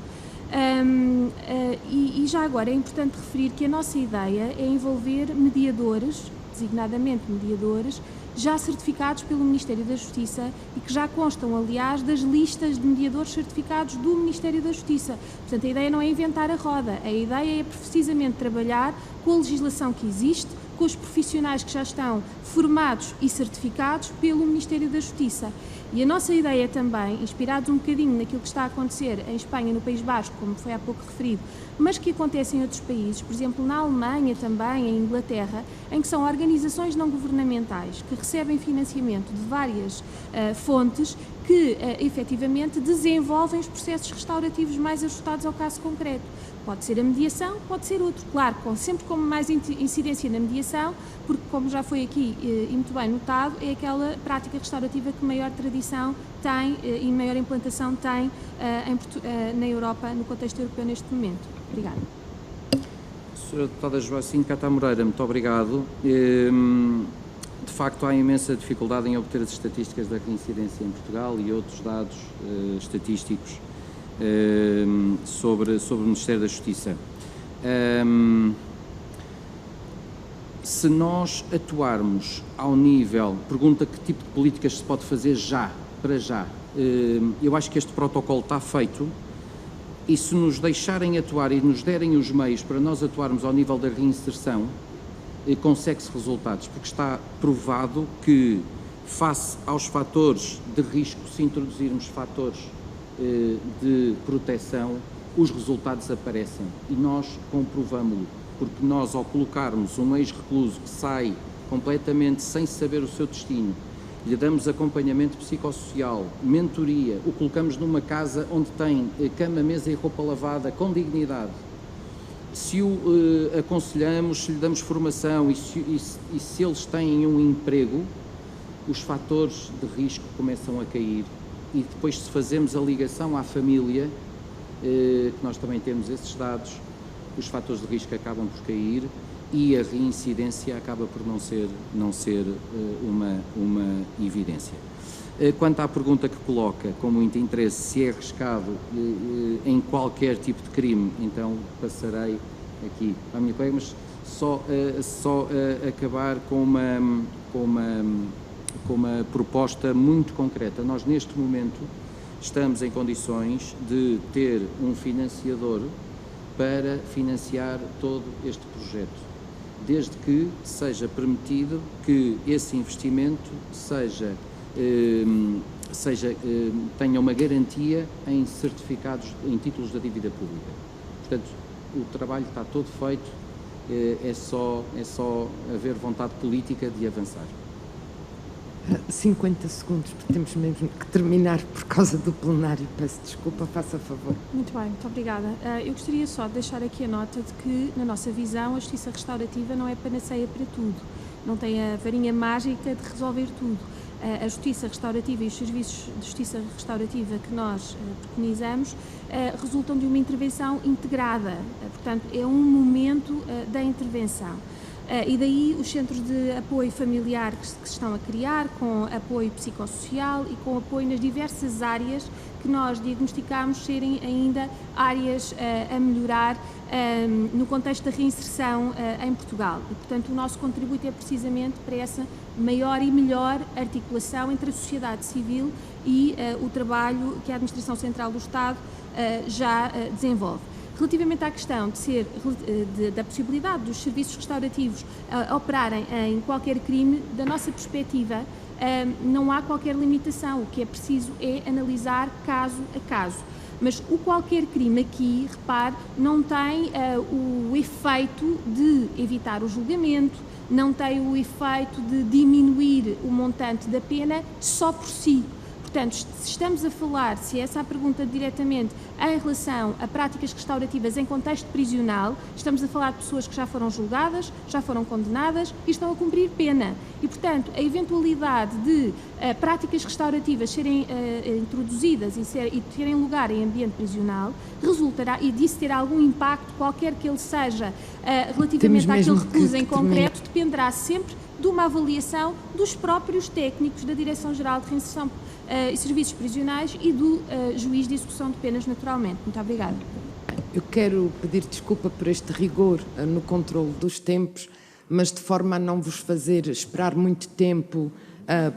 E já agora é importante referir que a nossa ideia é envolver mediadores, designadamente mediadores, já certificados pelo Ministério da Justiça e que já constam, aliás, das listas de mediadores certificados do Ministério da Justiça. Portanto, a ideia não é inventar a roda, a ideia é precisamente trabalhar com a legislação que existe, com os profissionais que já estão formados e certificados pelo Ministério da Justiça. E a nossa ideia também, inspirados um bocadinho naquilo que está a acontecer em Espanha, no País Basco, como foi há pouco referido, mas que acontece em outros países, por exemplo, na Alemanha também, em Inglaterra, em que são organizações não governamentais que recebem financiamento de várias fontes que, efetivamente, desenvolvem os processos restaurativos mais ajustados ao caso concreto. Pode ser a mediação, pode ser outro, claro, sempre com mais incidência na mediação, porque, como já foi aqui e muito bem notado, é aquela prática restaurativa que maior tradição tem e maior implantação tem na Europa, no contexto europeu neste momento. Obrigada. Sra. Deputada Joacim Cata Moreira, muito obrigado. De facto, há imensa dificuldade em obter as estatísticas da reincidência em Portugal e outros dados estatísticos sobre o Ministério da Justiça. Se nós atuarmos ao nível, pergunta que tipo de políticas se pode fazer para já, eu acho que este protocolo está feito e se nos deixarem atuar e nos derem os meios para nós atuarmos ao nível da reinserção, consegue-se resultados, porque está provado que, face aos fatores de risco, se introduzirmos fatores de proteção, os resultados aparecem e nós comprovamos-lo, porque nós, ao colocarmos um ex-recluso que sai completamente sem saber o seu destino, lhe damos acompanhamento psicossocial, mentoria, o colocamos numa casa onde tem cama, mesa e roupa lavada com dignidade, se o aconselhamos, se lhe damos formação e se eles têm um emprego, os fatores de risco começam a cair. E depois, se fazemos a ligação à família, que nós também temos esses dados, os fatores de risco acabam por cair e a reincidência acaba por não ser uma evidência. Quanto à pergunta que coloca, com muito interesse, se é arriscado em qualquer tipo de crime, então passarei aqui à minha colega, mas só acabar com uma proposta muito concreta. Nós, neste momento, estamos em condições de ter um financiador para financiar todo este projeto, desde que seja permitido que esse investimento tenha uma garantia em certificados, em títulos da dívida pública. Portanto, o trabalho está todo feito, é só haver vontade política de avançar. 50 segundos, porque temos mesmo que terminar por causa do plenário. Peço desculpa, faça favor. Muito bem, muito obrigada. Eu gostaria só de deixar aqui a nota de que, na nossa visão, a justiça restaurativa não é panaceia para tudo. Não tem a varinha mágica de resolver tudo. A justiça restaurativa e os serviços de justiça restaurativa que nós preconizamos resultam de uma intervenção integrada. Portanto, é um momento da intervenção. E daí os centros de apoio familiar que se estão a criar, com apoio psicossocial e com apoio nas diversas áreas que nós diagnosticamos serem ainda áreas a melhorar no contexto da reinserção em Portugal. E, portanto, o nosso contributo é precisamente para essa maior e melhor articulação entre a sociedade civil e o trabalho que a Administração Central do Estado já desenvolve. Relativamente à questão da possibilidade dos serviços restaurativos operarem em qualquer crime, da nossa perspectiva, não há qualquer limitação. O que é preciso é analisar caso a caso. Mas o qualquer crime aqui, repare, não tem o efeito de evitar o julgamento, não tem o efeito de diminuir o montante da pena só por si. Portanto, se estamos a falar, se essa é a pergunta diretamente em relação a práticas restaurativas em contexto prisional, estamos a falar de pessoas que já foram julgadas, já foram condenadas e estão a cumprir pena. E, portanto, a eventualidade de práticas restaurativas serem introduzidas e terem lugar em ambiente prisional resultará, e disso ter algum impacto, qualquer que ele seja, relativamente àquele recluso em concreto, dependerá sempre de uma avaliação dos próprios técnicos da Direção-Geral de Reinserção e Serviços Prisionais e do juiz de execução de penas, naturalmente. Muito obrigada. Eu quero pedir desculpa por este rigor no controle dos tempos, mas de forma a não vos fazer esperar muito tempo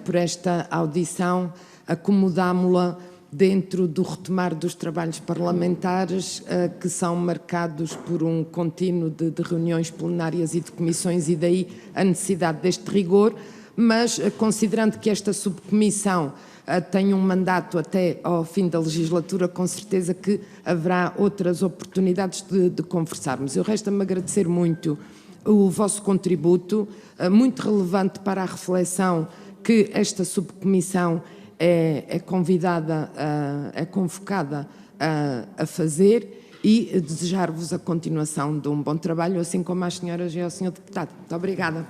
por esta audição, acomodámo-la dentro do retomar dos trabalhos parlamentares que são marcados por um contínuo de reuniões plenárias e de comissões, e daí a necessidade deste rigor, mas considerando que esta subcomissão tem um mandato até ao fim da legislatura, com certeza que haverá outras oportunidades de conversarmos. Eu resta-me agradecer muito o vosso contributo, muito relevante para a reflexão que esta subcomissão é convocada a fazer, e desejar-vos a continuação de um bom trabalho, assim como às senhoras e ao senhor deputado. Muito obrigada.